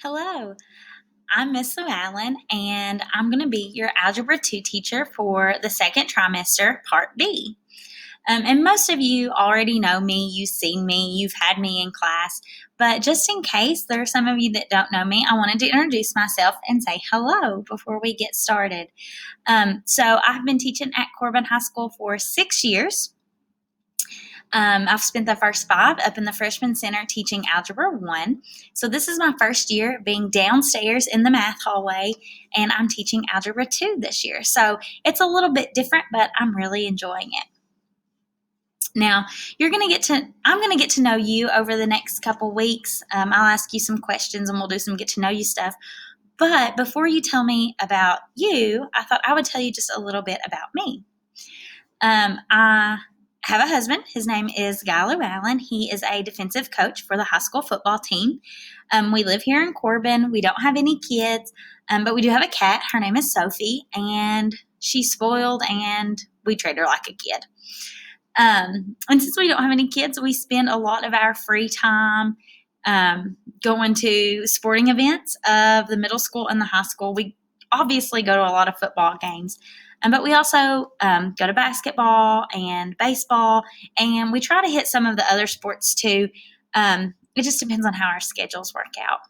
Hello, I'm Miss Llewellyn, and I'm going to be your Algebra 2 teacher for the second trimester, Part B. And most of you already know me, you've seen me, you've had me in class, but just in case there are some of you that don't know me, I wanted to introduce myself and say hello before we get started. So I've been teaching at Corbin High School for 6 years. I've spent the first 5 up in the freshman center teaching Algebra 1. So this is my first year being downstairs in the math hallway, and I'm teaching Algebra 2 this year. So it's a little bit different, but I'm really enjoying it. Now, I'm going to get to know you over the next couple weeks. I'll ask you some questions and we'll do some get to know you stuff. But before you tell me about you, I thought I would tell you just a little bit about me. I have a husband. His name is Guy Llewellyn. He is a defensive coach for the high school football team. We live here in Corbin. We don't have any kids, but we do have a cat. Her name is Sophie, and she's spoiled, and we treat her like a kid. And since we don't have any kids, we spend a lot of our free time going to sporting events of the middle school and the high school. We obviously go to a lot of football games. But we also go to basketball and baseball, and we try to hit some of the other sports too. It just depends on how our schedules work out.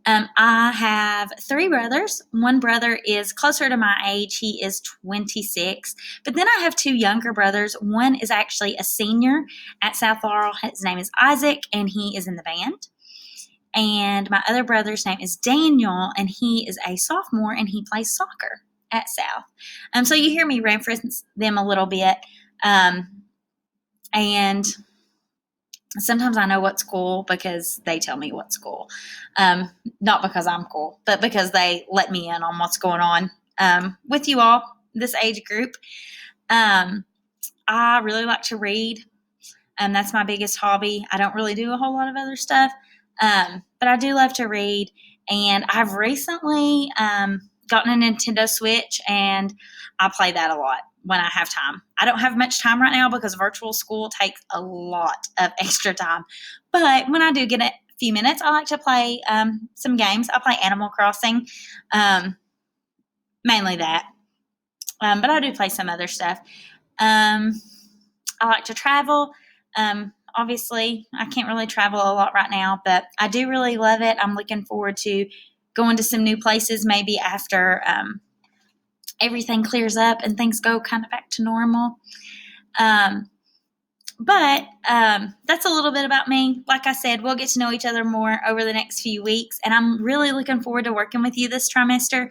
I have 3 brothers. One brother is closer to my age. He is 26. But then I have 2 younger brothers. One is actually a senior at South Laurel. His name is Isaac, and he is in the band. And my other brother's name is Daniel, and he is a sophomore, and he plays soccer at South. So you hear me reference them a little bit. And sometimes I know what's cool because they tell me what's cool. Not because I'm cool, but because they let me in on what's going on with you all, this age group. I really like to read. That's my biggest hobby. I don't really do a whole lot of other stuff, but I do love to read. And I've recently gotten a Nintendo Switch, and I play that a lot when I have time. I don't have much time right now because virtual school takes a lot of extra time. But when I do get a few minutes, I like to play some games. I play Animal Crossing, mainly that. But I do play some other stuff. I like to travel. Obviously, I can't really travel a lot right now, but I do really love it. I'm looking forward to going to some new places maybe after everything clears up and things go kind of back to normal. But that's a little bit about me. Like I said, we'll get to know each other more over the next few weeks, and I'm really looking forward to working with you this trimester.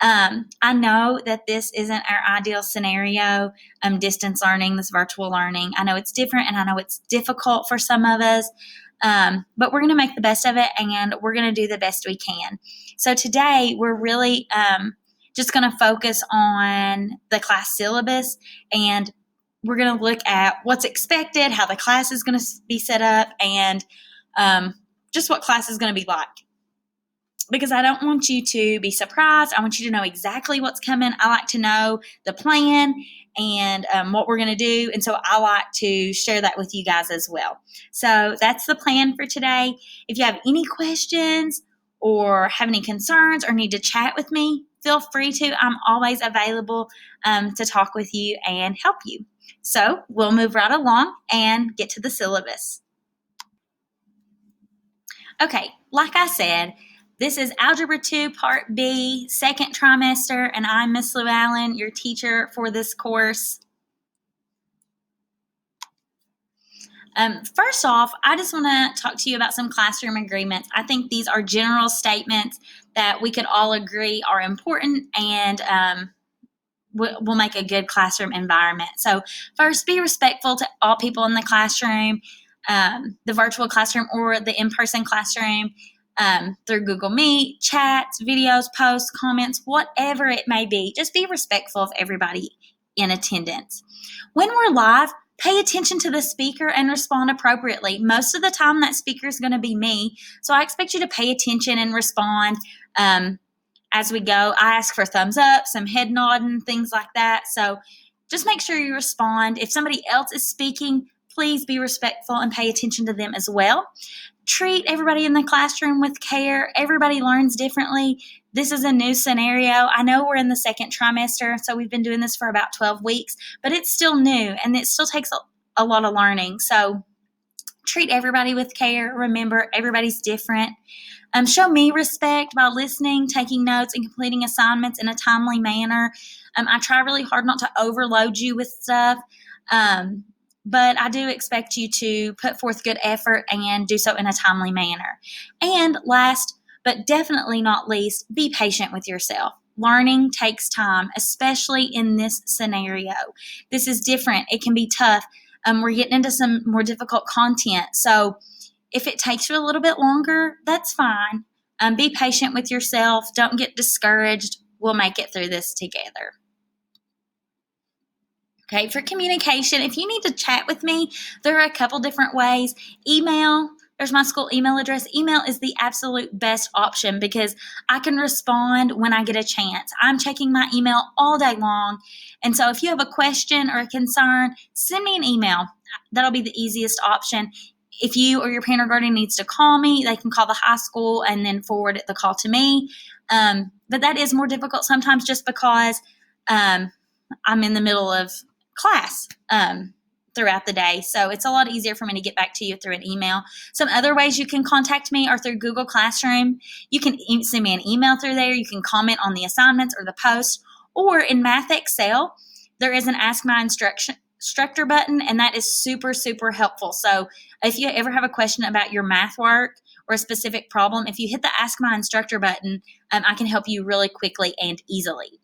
I know that this isn't our ideal scenario, distance learning, this virtual learning. I know it's different, and I know it's difficult for some of us. But we're going to make the best of it, and we're going to do the best we can. So today we're really just going to focus on the class syllabus, and we're going to look at what's expected, how the class is going to be set up, and just what class is going to be like. Because I don't want you to be surprised. I want you to know exactly what's coming. I like to know the plan and what we're going to do. And so I like to share that with you guys as well. So that's the plan for today. If you have any questions or have any concerns or need to chat with me, feel free to. I'm always available to talk with you and help you. So we'll move right along and get to the syllabus. Okay, like I said, this is Algebra 2, Part B, second trimester, and I'm Miss Llewellyn, your teacher for this course. First off, I just want to talk to you about some classroom agreements. I think these are general statements that we could all agree are important and will make a good classroom environment. So first, be respectful to all people in the classroom, the virtual classroom or the in-person classroom. Through Google Meet, chats, videos, posts, comments, whatever it may be. Just be respectful of everybody in attendance. When we're live, pay attention to the speaker and respond appropriately. Most of the time, that speaker is going to be me, so I expect you to pay attention and respond as we go. I ask for thumbs up, some head nodding, things like that. So just make sure you respond. If somebody else is speaking, please be respectful and pay attention to them as well. treat everybody in the classroom with care. Everybody learns differently. This is a new scenario. I know we're in the second trimester, so we've been doing this for about 12 weeks, but it's still new and it still takes a lot of learning. So treat everybody with care. Remember, everybody's different. Show me respect by listening, taking notes, and completing assignments in a timely manner. I try really hard not to overload you with stuff, but I do expect you to put forth good effort and do so in a timely manner. And last, but definitely not least, be patient with yourself. Learning takes time, especially in this scenario. This is different. It can be tough. We're getting into some more difficult content. So if it takes you a little bit longer, that's fine. Be patient with yourself. Don't get discouraged. We'll make it through this together. Okay, for communication, if you need to chat with me, there are a couple different ways. Email, there's my school email address. Email is the absolute best option because I can respond when I get a chance. I'm checking my email all day long. And so if you have a question or a concern, send me an email. That'll be the easiest option. If you or your parent or guardian needs to call me, they can call the high school and then forward the call to me. But that is more difficult sometimes just because I'm in the middle of class throughout the day. So it's a lot easier for me to get back to you through an email. Some other ways you can contact me are through Google Classroom. You can send me an email through there. You can comment on the assignments or the post. Or in Math Excel, there is an Ask My Instructor button, and that is super, super helpful. So if you ever have a question about your math work or a specific problem, if you hit the Ask My Instructor button, I can help you really quickly and easily.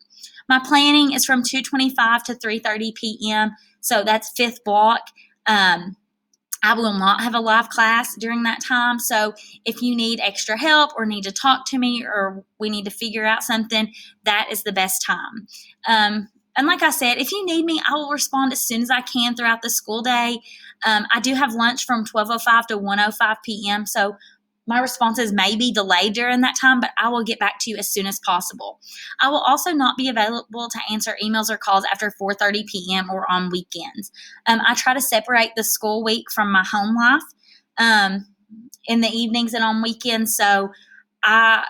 My planning is from 2:25 to 3:30 p.m., so that's fifth block. I will not have a live class during that time, so if you need extra help or need to talk to me or we need to figure out something, that is the best time. And like I said, if you need me, I will respond as soon as I can throughout the school day. I do have lunch from 12:05 to 1:05 p.m., so my responses may be delayed during that time, but I will get back to you as soon as possible. I will also not be available to answer emails or calls after 4:30 p.m. or on weekends. I try to separate the school week from my home life in the evenings and on weekends, so I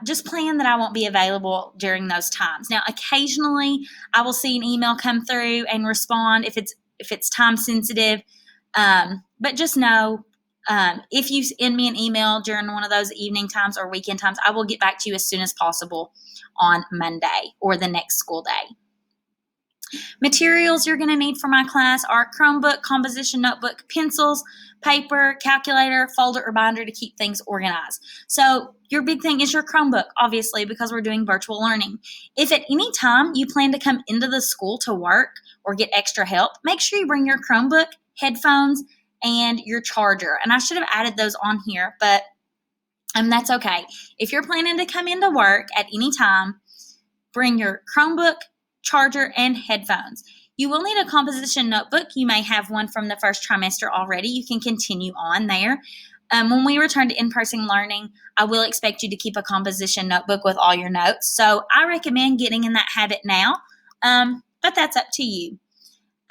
just plan that I won't be available during those times. Now, occasionally I will see an email come through and respond if it's time sensitive, but just know if you send me an email during one of those evening times or weekend times, I will get back to you as soon as possible on Monday or the next school day. Materials you're going to need for my class are Chromebook, composition notebook, pencils, paper, calculator, folder, or binder to keep things organized. So your big thing is your Chromebook, obviously, because we're doing virtual learning. If at any time you plan to come into the school to work or get extra help, make sure you bring your Chromebook, headphones, and your charger. And I should have added those on here, but that's okay. If you're planning to come into work at any time, bring your Chromebook, charger, and headphones. You will need a composition notebook. You may have one from the first trimester already. You can continue on there. When we return to in-person learning, I will expect you to keep a composition notebook with all your notes. So I recommend getting in that habit now, but that's up to you.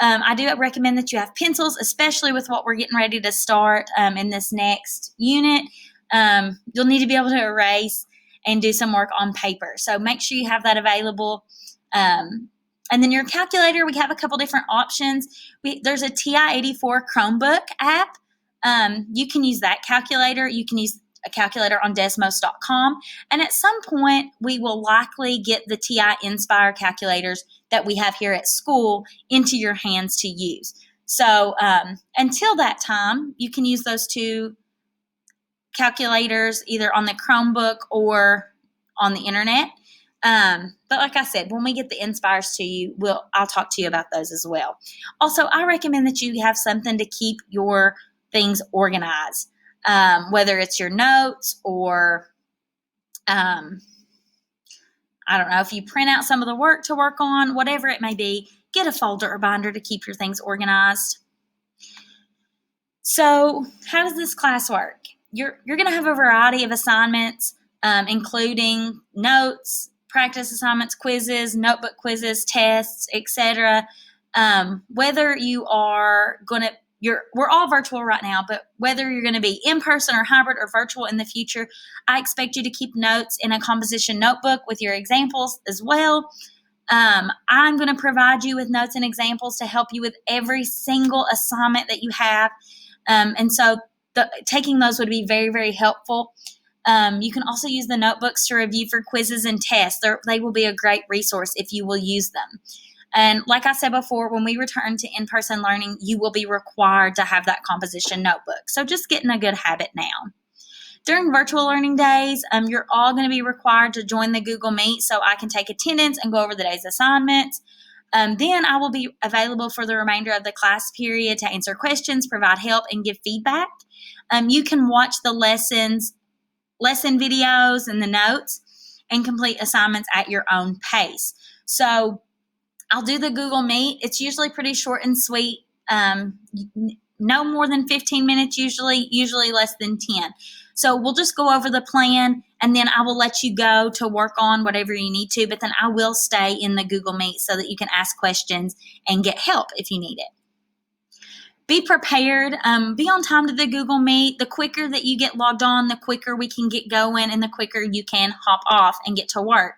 I do recommend that you have pencils, especially with what we're getting ready to start in this next unit. You'll need to be able to erase and do some work on paper. So make sure you have that available. And then your calculator, we have a couple different options. There's a TI-84 Chromebook app. You can use that calculator. You can use a calculator on Desmos.com. And at some point, we will likely get the TI Inspire calculators that we have here at school into your hands to use. So until that time, you can use those two calculators either on the Chromebook or on the internet. But like I said, when we get the Inspires to you, I'll talk to you about those as well. Also, I recommend that you have something to keep your things organized, whether it's your notes or I don't know, if you print out some of the work to work on, whatever it may be, get a folder or binder to keep your things organized. So how does this class work? You're going to have a variety of assignments, including notes, practice assignments, quizzes, notebook quizzes, tests, etc. Whether you are going to we're all virtual right now, but whether you're going to be in person or hybrid or virtual in the future, I expect you to keep notes in a composition notebook with your examples as well. I'm going to provide you with notes and examples to help you with every single assignment that you have. And so taking those would be very, very helpful. You can also use the notebooks to review for quizzes and tests. They will be a great resource if you will use them. And like I said before, when we return to in-person learning, you will be required to have that composition notebook. So just get in a good habit now. During virtual learning days, you're all going to be required to join the Google Meet so I can take attendance and go over the day's assignments. Then I will be available for the remainder of the class period to answer questions, provide help, and give feedback. You can watch the lesson videos and the notes and complete assignments at your own pace. So I'll do the Google Meet. It's usually pretty short and sweet. No more than 15 minutes usually less than 10. So we'll just go over the plan, and then I will let you go to work on whatever you need to, but then I will stay in the Google Meet so that you can ask questions and get help if you need it. Be prepared. Be on time to the Google Meet. The quicker that you get logged on, the quicker we can get going, and the quicker you can hop off and get to work.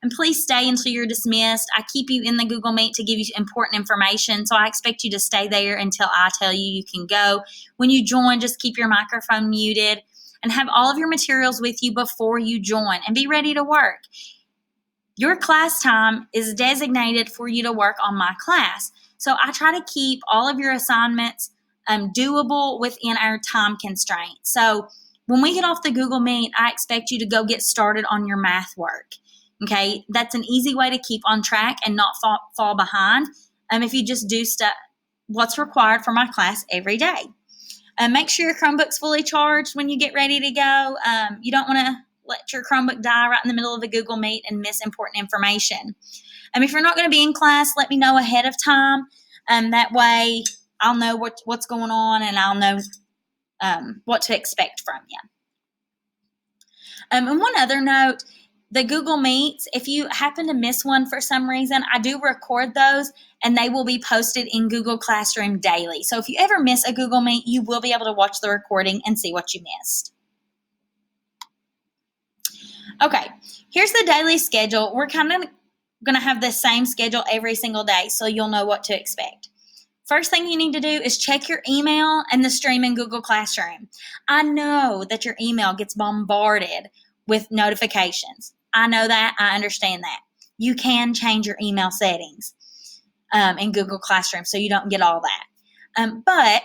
And please stay until you're dismissed. I keep you in the Google Meet to give you important information, so I expect you to stay there until I tell you you can go. When you join, just keep your microphone muted and have all of your materials with you before you join, and be ready to work. Your class time is designated for you to work on my class. So I try to keep all of your assignments doable within our time constraints. So when we get off the Google Meet, I expect you to go get started on your math work. Okay, that's an easy way to keep on track and not fall behind if you just do what's required for my class every day. Make sure your Chromebook's fully charged when you get ready to go. You don't want to let your Chromebook die right in the middle of a Google Meet and miss important information. If you're not going to be in class, let me know ahead of time. That way I'll know what's going on, and I'll know what to expect from you. And one other note, the Google Meets, if you happen to miss one for some reason, I do record those, and they will be posted in Google Classroom daily. So if you ever miss a Google Meet, you will be able to watch the recording and see what you missed. Okay, here's the daily schedule. We're kind of going to have the same schedule every single day, so you'll know what to expect. First thing you need to do is check your email and the stream in Google Classroom. I know that your email gets bombarded with notifications. I know that. I understand that. You can change your email settings in Google Classroom so you don't get all that. But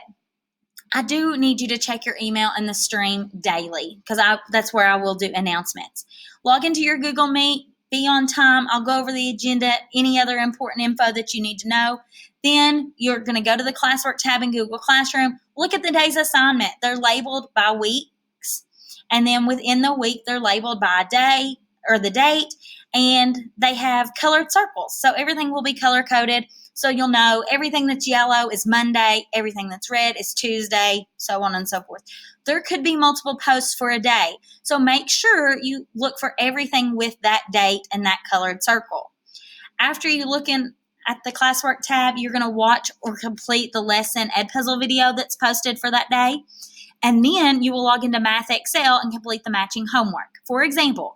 I do need you to check your email and the stream daily, because that's where I will do announcements. Log into your Google Meet. Be on time. I'll go over the agenda, any other important info that you need to know. Then you're going to go to the classwork tab in Google Classroom. Look at the day's assignment. They're labeled by weeks. And then within the week, they're labeled by a day or the date. And they have colored circles. So everything will be color-coded. So you'll know everything that's yellow is Monday, everything that's red is Tuesday, so on and so forth. There could be multiple posts for a day. So make sure you look for everything with that date and that colored circle. After you look in at the classwork tab, you're going to watch or complete the lesson EdPuzzle video that's posted for that day. And then you will log into Math Excel and complete the matching homework. For example,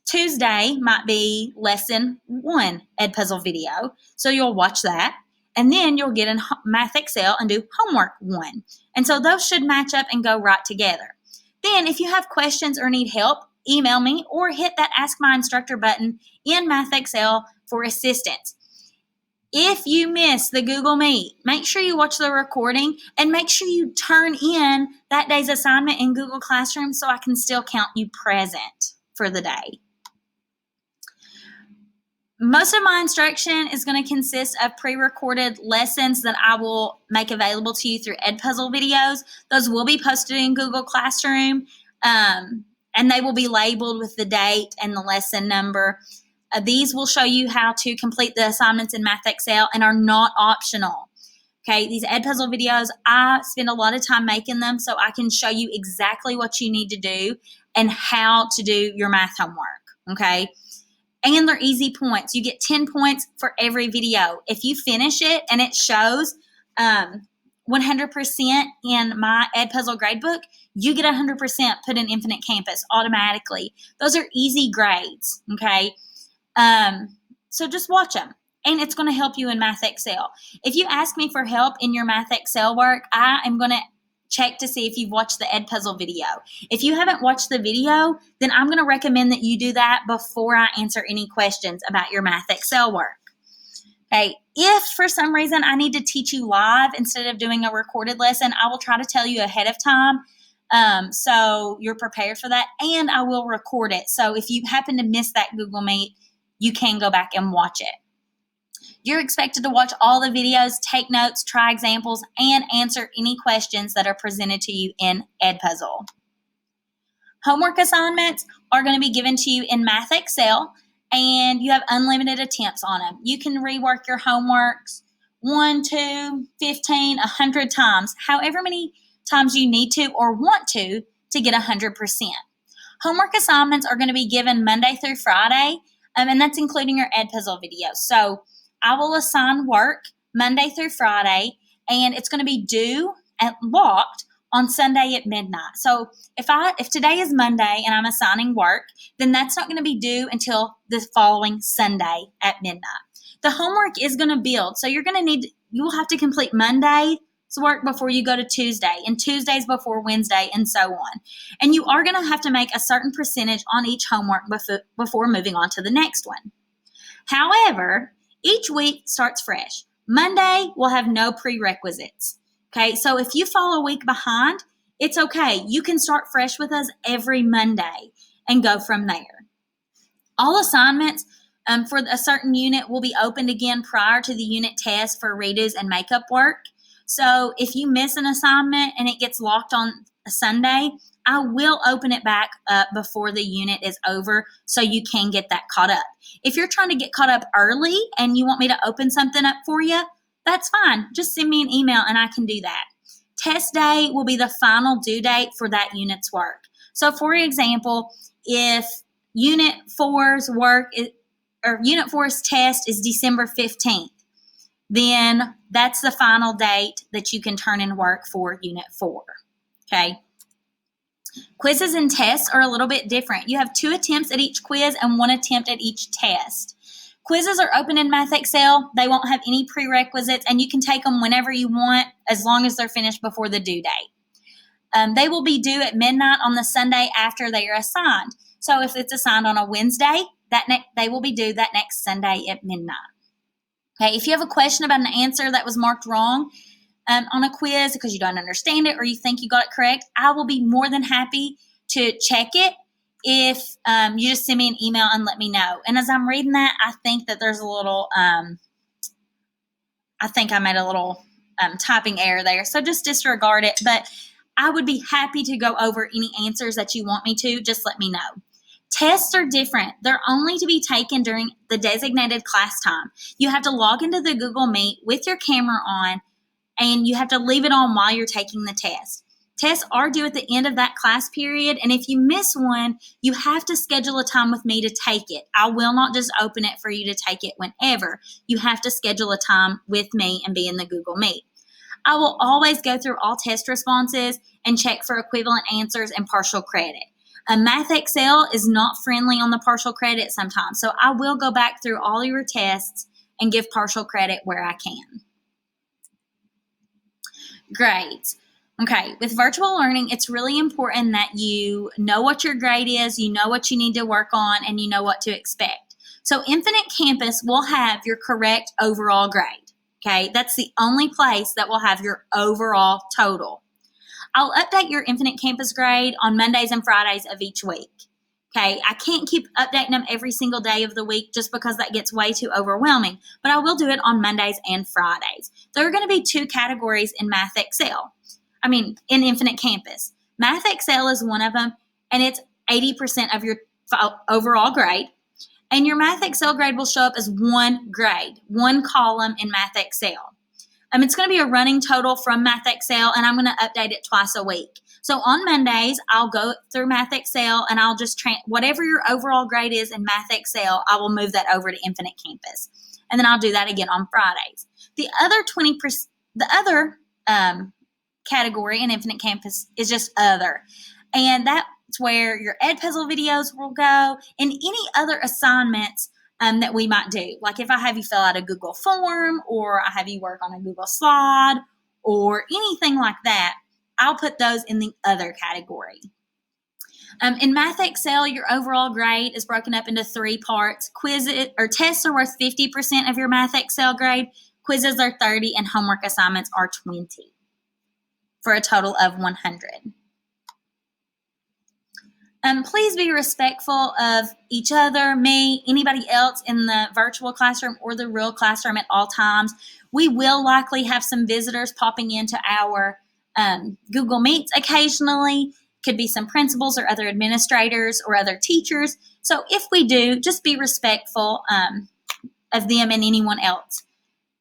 Tuesday might be lesson 1 EdPuzzle video. So you'll watch that. And then you'll get in Math Excel and do homework 1. And so those should match up and go right together. Then if you have questions or need help, email me or hit that Ask My Instructor button in Math Excel for assistance. If you miss the Google Meet, make sure you watch the recording and make sure you turn in that day's assignment in Google Classroom so I can still count you present for the day. Most of my instruction is going to consist of pre-recorded lessons that I will make available to you through EdPuzzle videos. Those will be posted in Google Classroom, and they will be labeled with the date and the lesson number. These will show you how to complete the assignments in Math Excel and are not optional. Okay, these EdPuzzle videos, I spend a lot of time making them so I can show you exactly what you need to do and how to do your math homework. Okay. And they're easy points. You get 10 points for every video. If you finish it and it shows 100% in my EdPuzzle gradebook, you get 100% put in Infinite Campus automatically. Those are easy grades, okay? So just watch them, and it's going to help you in Math Excel. If you ask me for help in your Math Excel work, I am going to check to see if you've watched the EdPuzzle video. If you haven't watched the video, then I'm going to recommend that you do that before I answer any questions about your Math Excel work. Okay, if for some reason I need to teach you live instead of doing a recorded lesson, I will try to tell you ahead of time so you're prepared for that, and I will record it. So if you happen to miss that Google Meet, you can go back and watch it. You're expected to watch all the videos, take notes, try examples, and answer any questions that are presented to you in EdPuzzle. Homework assignments are going to be given to you in Math Excel, and you have unlimited attempts on them. You can rework your homeworks 1, 2, 15, 100 times, however many times you need to or want to get 100%. Homework assignments are going to be given Monday through Friday, and that's including your EdPuzzle videos. So I will assign work Monday through Friday, and it's going to be due and locked on Sunday at midnight. So if today is Monday and I'm assigning work, then that's not going to be due until the following Sunday at midnight. The homework is going to build, so you will have to complete Monday's work before you go to Tuesday, and Tuesdays before Wednesday, and so on. And you are going to have to make a certain percentage on each homework before moving on to the next one. However, each week starts fresh. Monday will have no prerequisites. Okay, so if you fall a week behind, it's okay. You can start fresh with us every Monday and go from there. All assignments for a certain unit will be opened again prior to the unit test for redos and makeup work. So if you miss an assignment and it gets locked on a Sunday, I will open it back up before the unit is over so you can get that caught up. If you're trying to get caught up early and you want me to open something up for you, that's fine. Just send me an email and I can do that. Test day will be the final due date for that unit's work. So for example, if Unit 4's Unit 4's test is December 15th, then that's the final date that you can turn in work for Unit 4, okay? Quizzes and tests are a little bit different. You have 2 attempts at each quiz and 1 attempt at each test. Quizzes are open in Math Excel. They won't have any prerequisites, and you can take them whenever you want as long as they're finished before the due date. They will be due at midnight on the Sunday after they are assigned. So if it's assigned on a Wednesday, they will be due that next Sunday at midnight. Okay, if you have a question about an answer that was marked wrong on a quiz because you don't understand it or you think you got it correct, I will be more than happy to check it if you just send me an email and let me know. And as I'm reading that, I think that there's a little, I think I made a little typing error there. So just disregard it. But I would be happy to go over any answers that you want me to. Just let me know. Tests are different. They're only to be taken during the designated class time. You have to log into the Google Meet with your camera on, and you have to leave it on while you're taking the test. Tests are due at the end of that class period, and if you miss one, you have to schedule a time with me to take it. I will not just open it for you to take it whenever. You have to schedule a time with me and be in the Google Meet. I will always go through all test responses and check for equivalent answers and partial credit. Math Excel is not friendly on the partial credit sometimes, so I will go back through all your tests and give partial credit where I can. Grades. Okay, with virtual learning, it's really important that you know what your grade is, you know what you need to work on, and you know what to expect. So Infinite Campus will have your correct overall grade. Okay, that's the only place that will have your overall total. I'll update your Infinite Campus grade on Mondays and Fridays of each week. Okay, I can't keep updating them every single day of the week just because that gets way too overwhelming, but I will do it on Mondays and Fridays. There are going to be 2 categories in Math Excel. In Infinite Campus. Math Excel is one of them, and it's 80% of your overall grade. And your Math Excel grade will show up as one grade, one column in Math Excel. It's going to be a running total from Math Excel, and I'm going to update it twice a week. So on Mondays, I'll go through Math Excel, and I'll just whatever your overall grade is in Math Excel, I will move that over to Infinite Campus. And then I'll do that again on Fridays. The other 20%, the other category in Infinite Campus is just other. And that's where your EdPuzzle videos will go and any other assignments that we might do. Like if I have you fill out a Google form, or I have you work on a Google slide, or anything like that, I'll put those in the other category. In Math Excel, your overall grade is broken up into 3 parts. Quizzes or tests are worth 50% of your Math Excel grade. Quizzes are 30, and homework assignments are 20, for a total of 100. Please be respectful of each other, me, anybody else in the virtual classroom or the real classroom at all times. We will likely have some visitors popping into our Google Meets occasionally. Could be some principals or other administrators or other teachers. So if we do, just be respectful of them and anyone else.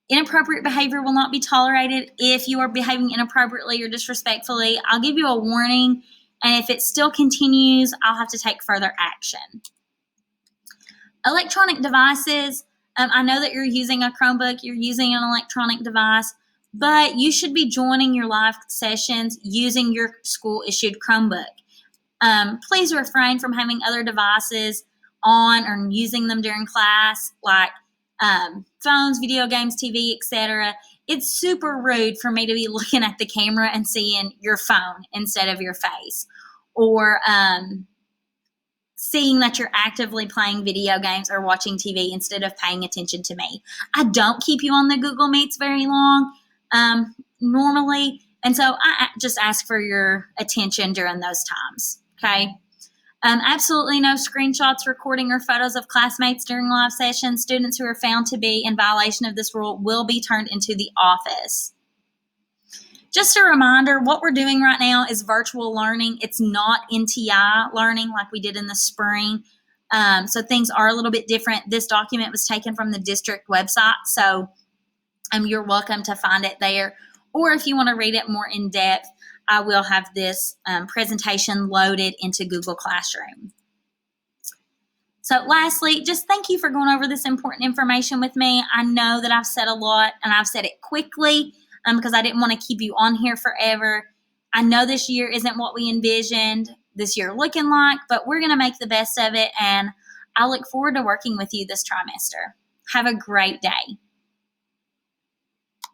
Inappropriate behavior will not be tolerated. If you are behaving inappropriately or disrespectfully, I'll give you a warning. And if it still continues, I'll have to take further action. Electronic devices. I know that you're using a Chromebook, you're using an electronic device, but you should be joining your live sessions using your school-issued Chromebook. Please refrain from having other devices on or using them during class, like phones, video games, TV, etc. It's super rude for me to be looking at the camera and seeing your phone instead of your face, or seeing that you're actively playing video games or watching TV instead of paying attention to me. I don't keep you on the Google Meets very long normally, and so I just ask for your attention during those times, okay? Absolutely no screenshots, recording, or photos of classmates during live sessions. Students who are found to be in violation of this rule will be turned into the office. Just a reminder, what we're doing right now is virtual learning. It's not NTI learning like we did in the spring. So things are a little bit different. This document was taken from the district website, so you're welcome to find it there. Or if you want to read it more in depth, I will have this presentation loaded into Google Classroom. So lastly, just thank you for going over this important information with me. I know that I've said a lot, and I've said it quickly because I didn't want to keep you on here forever. I know this year isn't what we envisioned this year looking like, but we're going to make the best of it, and I look forward to working with you this trimester. Have a great day.